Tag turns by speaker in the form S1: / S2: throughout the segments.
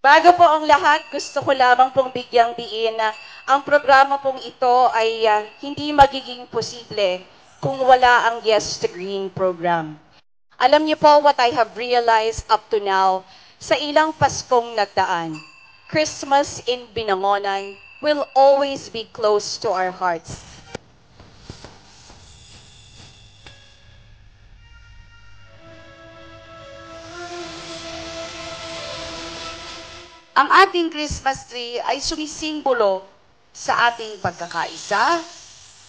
S1: Bago po ang lahat, gusto ko lamang pong bigyang diin na ang programa pong ito ay hindi magiging posible kung wala ang Yes to Green program. Alam niyo po what I have realized up to now sa ilang Paskong nagdaan. Christmas in Binangonan will always be close to our hearts.
S2: Ang ating Christmas tree ay sumisimbolo sa ating pagkakaisa,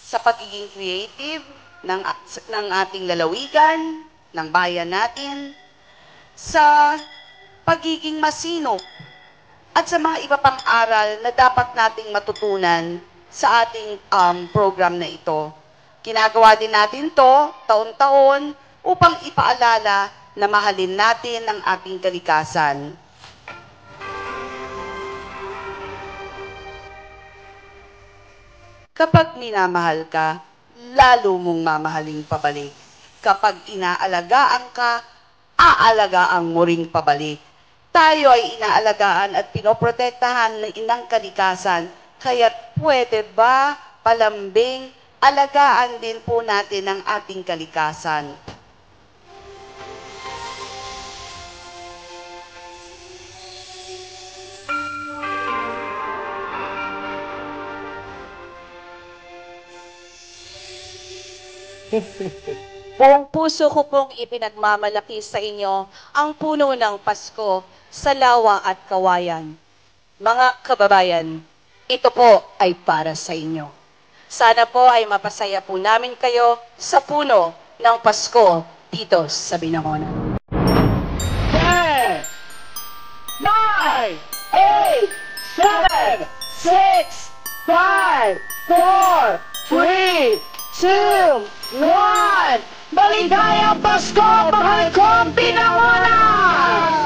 S2: sa pagiging creative ng ating lalawigan, ng bayan natin, sa pagiging masinop, at sa mga iba pang aral na dapat nating matutunan sa ating program na ito. Ginagawa din natin to taon-taon upang ipaalala na mahalin natin ang ating kalikasan. Kapag minamahal ka, lalo mong mamahaling pabalik. Kapag inaalagaan ka, aalagaan mo ring pabalik. Tayo ay inaalagaan at pinoprotektahan ng inang kalikasan, kaya't pwede ba, palambing, alagaan din po natin ang ating kalikasan.
S1: Buong puso ko pong ipinagmamalaki sa inyo ang puno ng Pasko sa Lawa at Kawayan. Mga kababayan, ito po ay para sa inyo. Sana po ay mapasaya po namin kayo sa puno ng Pasko dito sa Binangonan.
S3: 10, 9, 8, 7, 6, 5, 4, 3, 2, 1! Maligayang Pasko, mahal kong Binangonan!